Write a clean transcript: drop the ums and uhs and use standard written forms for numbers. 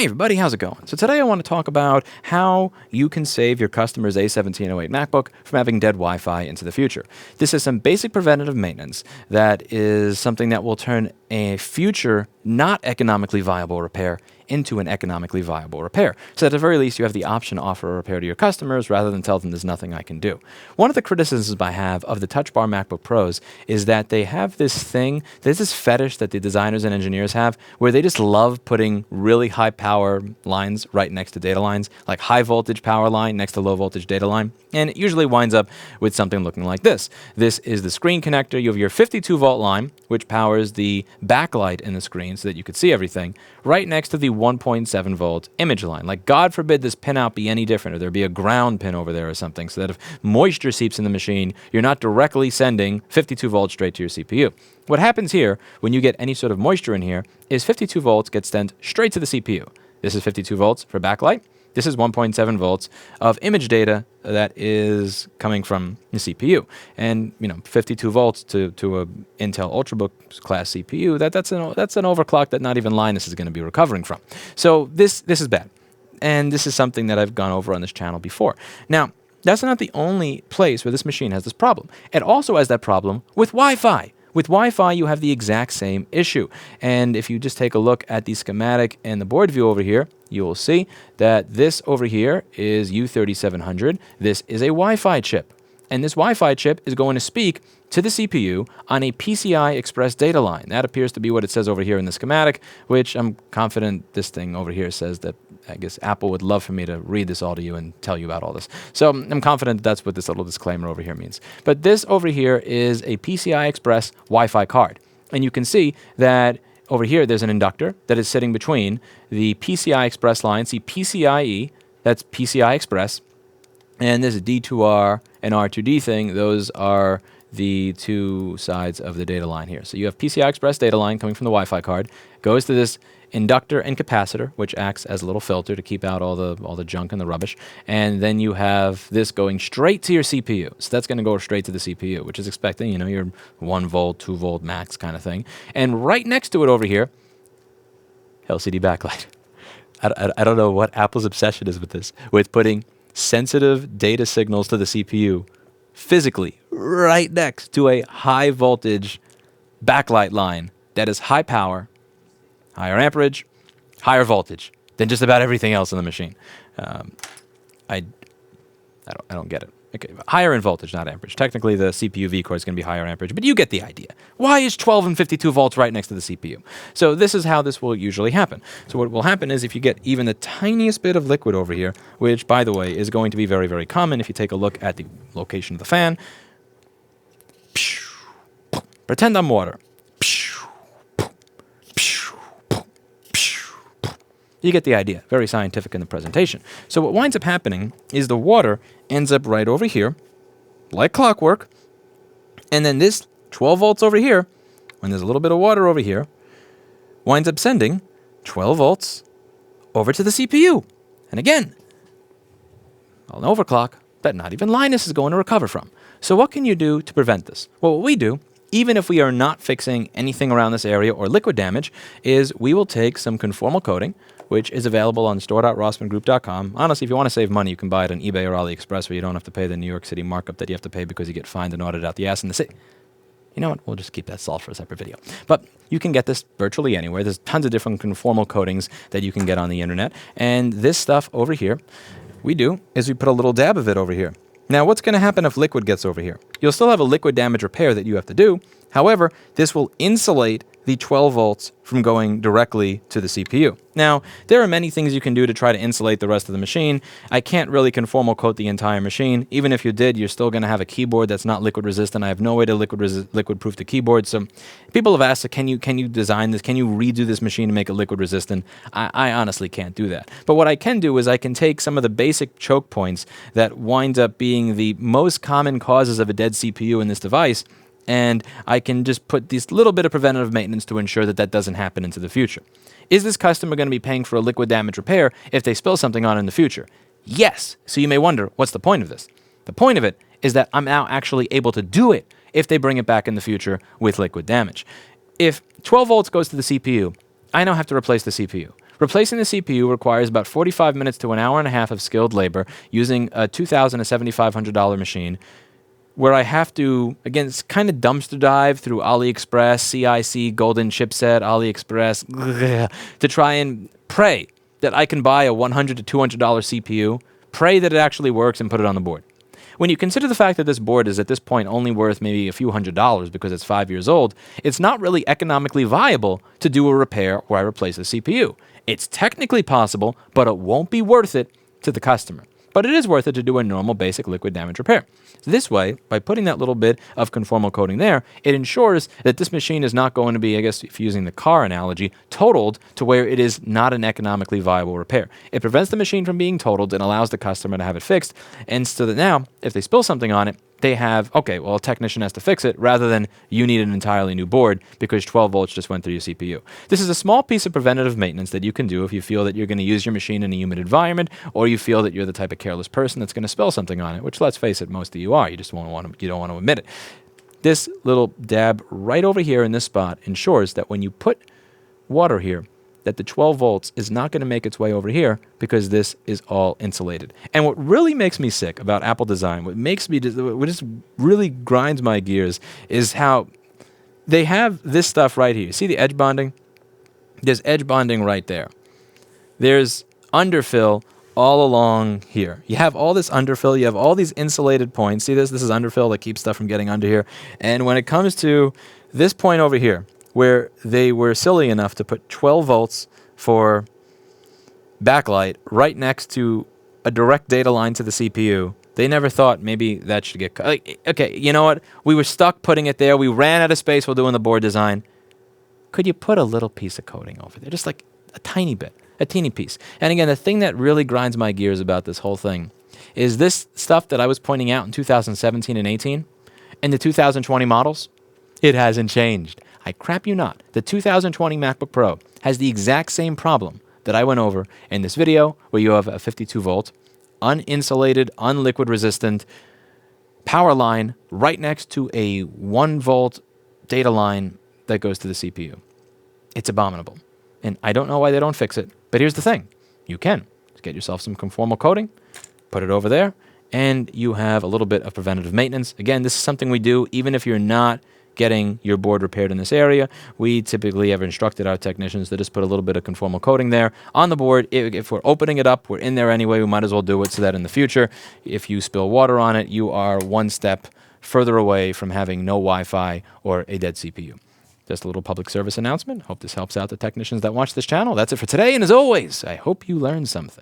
Hey everybody, how's it going? So today I want to talk about how you can save your customer's A1708 MacBook from having dead Wi-Fi into the future. This is some basic preventative maintenance that is something that will turn a future not economically viable repair into an economically viable repair. So at the very least, you have the option to offer a repair to your customers rather than tell them there's nothing I can do. One of the criticisms I have of the Touch Bar MacBook Pros is that they have this thing, there's this fetish that the designers and engineers have where they just love putting really high power lines right next to data lines, like high voltage power line next to low voltage data line. And it usually winds up with something looking like this. This is the screen connector. You have your 52 volt line, which powers the backlight in the screen so that you could see everything, right next to the 1.7 volt image line. Like, God forbid this pinout be any different, or there be a ground pin over there or something, so that if moisture seeps in the machine, you're not directly sending 52 volts straight to your CPU. What happens here, when you get any sort of moisture in here, is 52 volts gets sent straight to the CPU. This is 52 volts for backlight. This is 1.7 volts of image data that is coming from the CPU. And, 52 volts to a Intel Ultrabook class CPU, that's an overclock that not even Linus is going to be recovering from. So this is bad. And this is something that I've gone over on this channel before. Now, that's not the only place where this machine has this problem. It also has that problem with Wi-Fi. With Wi-Fi, you have the exact same issue. And if you just take a look at the schematic and the board view over here, you will see that this over here is U3700. This is a Wi-Fi chip. And this Wi-Fi chip is going to speak to the CPU on a PCI Express data line. That appears to be what it says over here in the schematic, which I'm confident this thing over here says that. I guess Apple would love for me to read this all to you and tell you about all this. So I'm confident that's what this little disclaimer over here means. But this over here is a PCI Express Wi-Fi card. And you can see that over here there's an inductor that is sitting between the PCI Express line, see PCIe, that's PCI Express, and there's a D2R and R2D thing. Those are the two sides of the data line here. So you have PCI Express data line coming from the Wi-Fi card, goes to this inductor and capacitor, which acts as a little filter to keep out all the junk and the rubbish. And then you have this going straight to your CPU. So that's going to go straight to the CPU, which is expecting, your 1 volt, 2 volt max kind of thing. And right next to it over here, LCD backlight. I don't know what Apple's obsession is with this, with putting sensitive data signals to the CPU physically right next to a high voltage backlight line that is high power, higher amperage, higher voltage than just about everything else in the machine. I don't get it. Okay, higher in voltage, not amperage. Technically, the CPU V-core is going to be higher amperage, but you get the idea. Why is 12 and 52 volts right next to the CPU? So this is how this will usually happen. So what will happen is if you get even the tiniest bit of liquid over here, which, by the way, is going to be very, very common if you take a look at the location of the fan. Pretend I'm water. You get the idea. Very scientific in the presentation. So what winds up happening is the water ends up right over here, like clockwork, and then this 12 volts over here, when there's a little bit of water over here, winds up sending 12 volts over to the CPU. And again, an overclock that not even Linus is going to recover from. So what can you do to prevent this? Well, what we do, even if we are not fixing anything around this area or liquid damage, is we will take some conformal coating, which is available on store.rossmangroup.com. Honestly, if you want to save money, you can buy it on eBay or AliExpress, where you don't have to pay the New York City markup that you have to pay because you get fined and audited out the ass in the city. You know what? We'll just keep that solved for a separate video. But you can get this virtually anywhere. There's tons of different conformal coatings that you can get on the internet. And this stuff over here, we do is we put a little dab of it over here. Now, what's going to happen if liquid gets over here? You'll still have a liquid damage repair that you have to do. However, this will insulate the 12 volts from going directly to the CPU. Now, there are many things you can do to try to insulate the rest of the machine. I can't really conformal coat the entire machine. Even if you did, you're still going to have a keyboard that's not liquid resistant. I have no way to liquid proof the keyboard. So people have asked, can you design this? Can you redo this machine to make it liquid resistant? I honestly can't do that. But what I can do is I can take some of the basic choke points that wind up being the most common causes of a dead CPU in this device, and I can just put this little bit of preventative maintenance to ensure that that doesn't happen into the future. Is this customer going to be paying for a liquid damage repair if they spill something on in the future? Yes. So you may wonder, what's the point of this? The point of it is that I'm now actually able to do it if they bring it back in the future with liquid damage. If 12 volts goes to the CPU, I now have to replace the CPU. Replacing the CPU requires about 45 minutes to an hour and a half of skilled labor using a $2,000 to $7,500 machine, where I have to, again, it's kind of dumpster dive through AliExpress, CIC, Golden Chipset, AliExpress, to try and pray that I can buy a $100 to $200 CPU, pray that it actually works, and put it on the board. When you consider the fact that this board is at this point only worth maybe a few $100s because it's 5 years old, it's not really economically viable to do a repair where I replace the CPU. It's technically possible, but it won't be worth it to the customer. But it is worth it to do a normal basic liquid damage repair. So this way, by putting that little bit of conformal coating there, it ensures that this machine is not going to be, I guess if using the car analogy, totaled to where it is not an economically viable repair. It prevents the machine from being totaled and allows the customer to have it fixed. And so that now, if they spill something on it, they have, okay, well, a technician has to fix it rather than you need an entirely new board because 12 volts just went through your CPU. This is a small piece of preventative maintenance that you can do if you feel that you're going to use your machine in a humid environment, or you feel that you're the type of careless person that's going to spill something on it, which, let's face it, most of you are. You just don't want to admit it. This little dab right over here in this spot ensures that when you put water here, that the 12 volts is not going to make its way over here because this is all insulated. And what really makes me sick about Apple design, what just really grinds my gears, is how they have this stuff right here. See the edge bonding? There's edge bonding right there. There's underfill all along here. You have all this underfill. You have all these insulated points. See this? This is underfill that keeps stuff from getting under here. And when it comes to this point over here, where they were silly enough to put 12 volts for backlight right next to a direct data line to the CPU, they never thought maybe that should get cut. Like, okay, you know what? We were stuck putting it there. We ran out of space while doing the board design. Could you put a little piece of coating over there? Just like a tiny bit, a teeny piece. And again, the thing that really grinds my gears about this whole thing is this stuff that I was pointing out in 2017 and 18 and the 2020 models, it hasn't changed. I crap you not. The 2020 MacBook Pro has the exact same problem that I went over in this video, where you have a 52 volt, uninsulated, unliquid resistant power line right next to a 1 volt data line that goes to the CPU. It's abominable. And I don't know why they don't fix it, but here's the thing. You can. Just get yourself some conformal coating, put it over there, and you have a little bit of preventative maintenance. Again, this is something we do even if you're not getting your board repaired in this area. We typically have instructed our technicians to just put a little bit of conformal coating there on the board. If we're opening it up, we're in there anyway, we might as well do it so that in the future, if you spill water on it, you are one step further away from having no Wi-Fi or a dead CPU. Just a little public service announcement. Hope this helps out the technicians that watch this channel. That's it for today, and as always, I hope you learned something.